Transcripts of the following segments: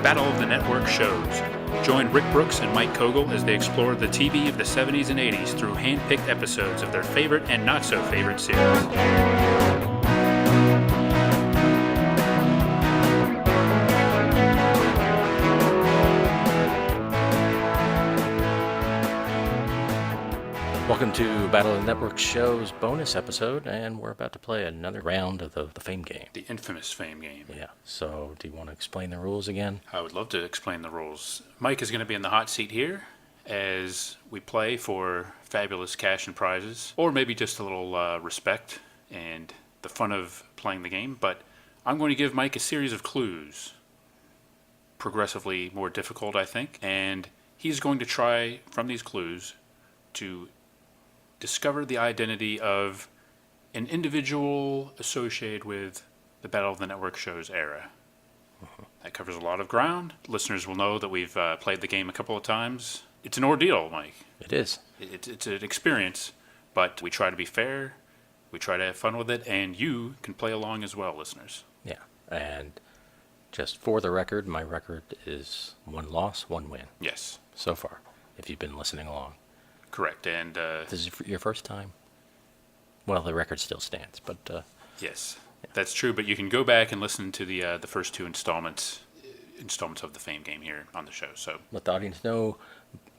Battle of the Network shows. Join Rick Brooks and Mike Kogel as they explore the TV of the 70s and 80s through hand-picked episodes of their favorite and not-so-favorite series. Welcome to Battle of the Network Show's bonus episode, and we're about to play another round of the Fame game. The infamous Fame game. Yeah, so do you want to explain the rules again? I would love to explain the rules. Mike is going to be in the hot seat here as we play for fabulous cash and prizes, or maybe just a little respect and the fun of playing the game, but I'm going to give Mike a series of clues, progressively more difficult, I think, and he's going to try from these clues to discover the identity of an individual associated with the Battle of the Network show's era. That covers a lot of ground. Listeners will know that we've played the game a couple of times. It's an ordeal, Mike. It is. It's an experience, but we try to be fair, we try to have fun with it, and you can play along as well, listeners. Yeah, and just for the record, my record is 1 loss, 1 win. Yes. So far, if you've been listening along. Correct, and this is your first time? Well, the record still stands, but yes, yeah. That's true. But you can go back and listen to the first 2 installments of the Fame game here on the show. So let the audience know,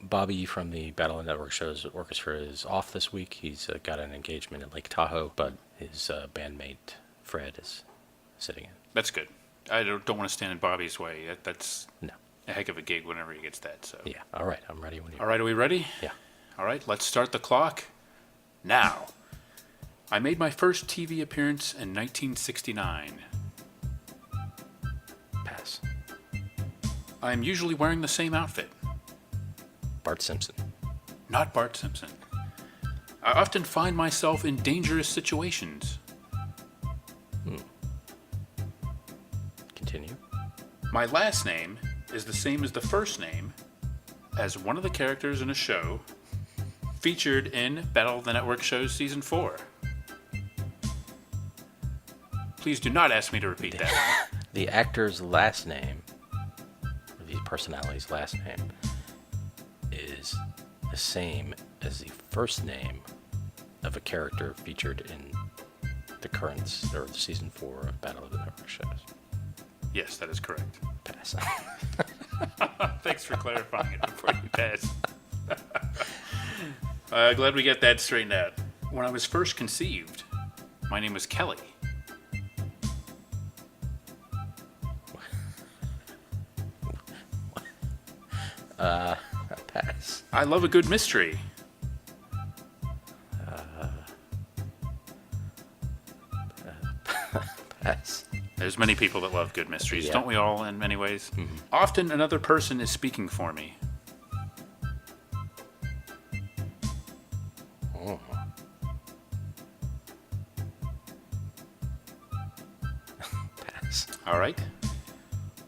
Bobby from the Battle of the Network Show's orchestra is off this week. He's got an engagement at Lake Tahoe, but his bandmate Fred is sitting in. That's good. I don't want to stand in Bobby's way. That's no. A heck of a gig whenever he gets that. So yeah. All right, I'm ready when you. All right, are we ready? Yeah. All right, let's start the clock now. I made my first TV appearance in 1969. Pass. I'm usually wearing the same outfit. Bart Simpson. Not Bart Simpson. I often find myself in dangerous situations. Continue. My last name is the same as the first name as one of the characters in a show featured in Battle of the Network shows Season 4. Please do not ask me to repeat that. The actor's last name, or the personality's last name, is the same as the first name of a character featured in the current, or the Season 4 of Battle of the Network shows. Yes, that is correct. Pass. Thanks for clarifying it before you pass. Glad we get that straightened out. When I was first conceived, my name was Kelly. Pass. I love a good mystery. Pass. There's many people that love good mysteries, yeah. Don't we all, in many ways? Mm-hmm. Often another person is speaking for me. Oh. Pass. All right.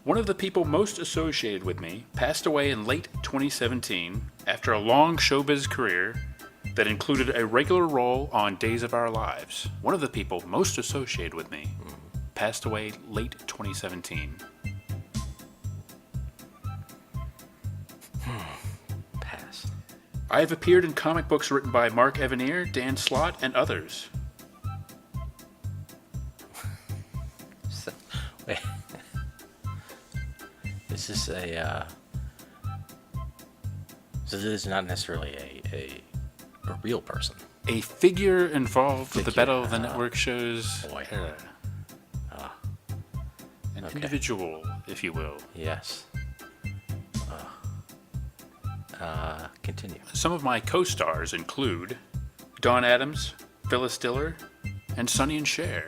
One of the people most associated with me passed away in late 2017 after a long showbiz career that included a regular role on Days of Our Lives. One of the people most associated with me passed away late 2017. Pass. I have appeared in comic books written by Mark Evanier, Dan Slott, and others. Wait. Is this a so this is not necessarily a real person. A figure involved with the Battle of the Network shows. Boy. An individual, if you will. Yes. Continue. Some of my co-stars include Dawn Adams, Phyllis Diller, and Sonny and Cher.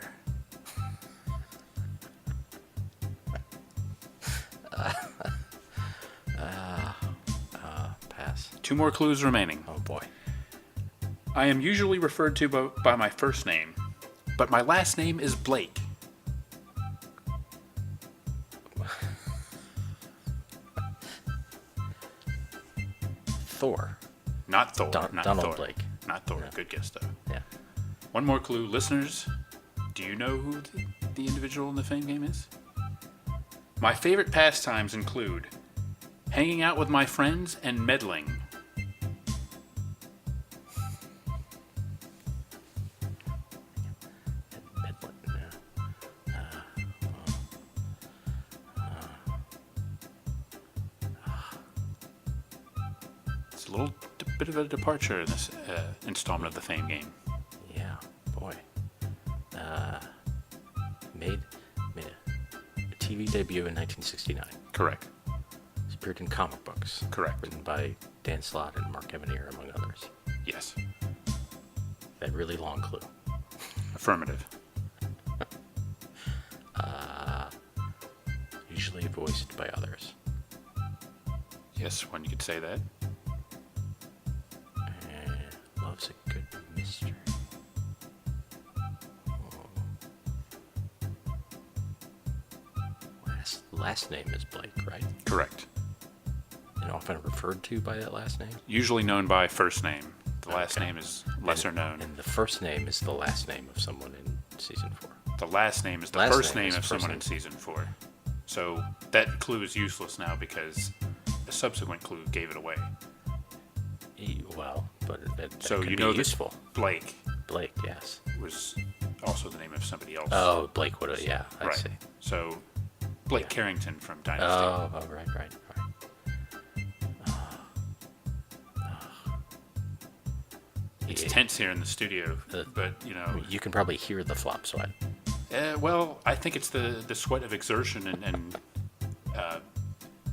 Pass. 2 more clues remaining. Oh boy. I am usually referred to by my first name, but my last name is Blake. Thor. Not Thor. Not Donald Thor. Blake. Not Thor. No. Good guess, though. Yeah. One more clue. Listeners, do you know who the individual in the Fame game is? My favorite pastimes include hanging out with my friends and meddling. It's a little bit of a departure in this installment of the Fame game. Yeah, boy. Made a TV debut in 1969. Correct. It's appeared in comic books. Correct. Written by Dan Slott and Mark Evanier, among others. Yes. That really long clue. Affirmative. Usually voiced by others. Yes, one could say that. Loves a good mystery. Last name is Blake, right? Correct. And often referred to by that last name? Usually known by first name. The last Okay. name is lesser known. And the first name is the last name of someone in season 4. The last name is the Last first name name is of first someone name. in season 4. So that clue is useless now because the subsequent clue gave it away. Well, but that So could you be know that useful. Blake Blake, yes. was also the name of somebody else. Oh, Blake would have, yeah, I right. see. So Blake Carrington from Dynasty. Oh, right. It's Yeah. tense here in the studio, but you know. You can probably hear the flop sweat. Well, I think it's the sweat of exertion and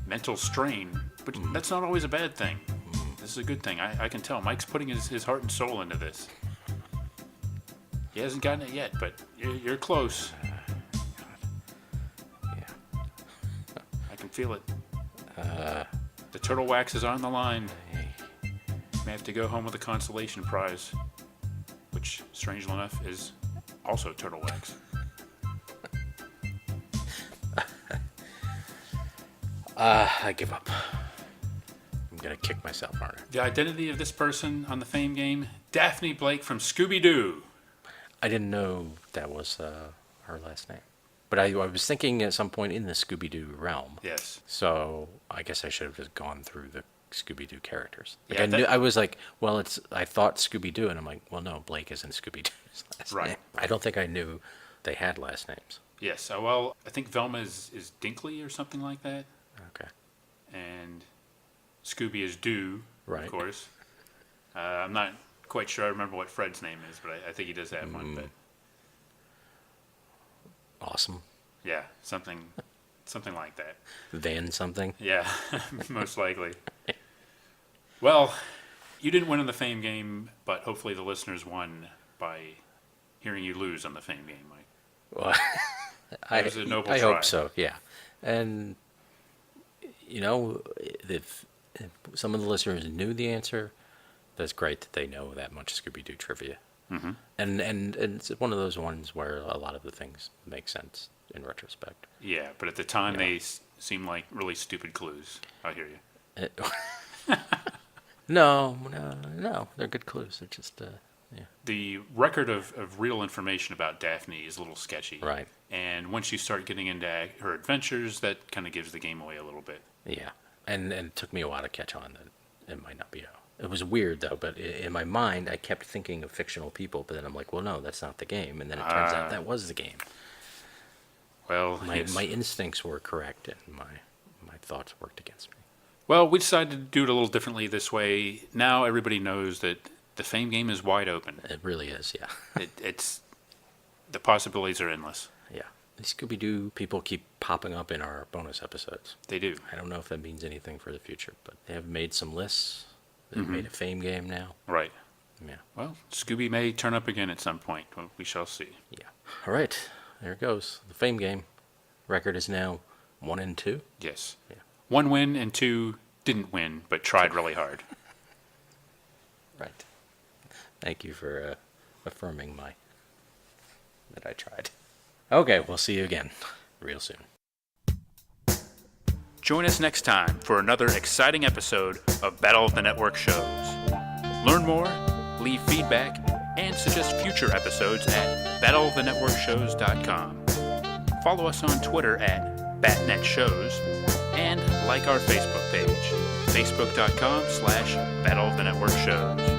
mental strain, but that's not always a bad thing. This is a good thing. I can tell. Mike's putting his heart and soul into this. He hasn't gotten it yet, but you're close. Yeah. I can feel it. The turtle wax is on the line. May have to go home with a consolation prize, which, strangely enough, is also turtle wax. I give up. I'm gonna kick myself harder. The identity of this person on the Fame game, Daphne Blake from Scooby-Doo. I didn't know that was her last name. But I was thinking at some point in the Scooby-Doo realm. Yes. So I guess I should have just gone through the Scooby-Doo characters. Like Yeah, I was like, well, I thought Scooby-Doo, and I'm like, well, no, Blake isn't Scooby-Doo's last Right. name. I don't think I knew they had last names. Yes. Well, I think Velma is Dinkley or something like that. Okay. And Scooby is Doo, Right. of course. I'm not quite sure I remember what Fred's name is, but I think he does have one. But Awesome. yeah, something like that. Van something. Yeah, most likely. Well, you didn't win on the Fame game, but hopefully the listeners won by hearing you lose on the Fame game, Mike. Well, I was a noble I try. hope so. Yeah, and you know, if some of the listeners knew the answer, that's great that they know that much Scooby-Doo trivia. Mm-hmm. And it's one of those ones where a lot of the things make sense in retrospect. Yeah, but at the time Yeah. they seem like really stupid clues. I hear you. No, they're good clues. They're just yeah. The record of real information about Daphne is a little sketchy. Right. And once you start getting into her adventures, that kind of gives the game away a little bit. Yeah, and it took me a while to catch on that it might not be. It was weird though, but in my mind I kept thinking of fictional people, but then I'm like, well, no, that's not the game, and then it turns out that was the game. Well, My yes. my instincts were correct, and my thoughts worked against me. Well, we decided to do it a little differently this way. Now everybody knows that the Fame game is wide open. It really is, yeah. It's the possibilities are endless. Yeah. These Scooby-Doo people keep popping up in our bonus episodes. They do. I don't know if that means anything for the future, but they have made some lists. They've made a Fame game now. Right. Yeah. Well, Scooby may turn up again at some point. Well, we shall see. Yeah. All right. There it goes. The Fame game record is now 1-2. Yes. Yeah. 1 win and 2 didn't win, but tried really hard. Right. Thank you for affirming that I tried. Okay, we'll see you again real soon. Join us next time for another exciting episode of Battle of the Network shows. Learn more, leave feedback, and suggest future episodes at battleofthenetworkshows.com. Follow us on Twitter at BATNet Shows, and like our Facebook page, facebook.com/Battle of the Network Shows.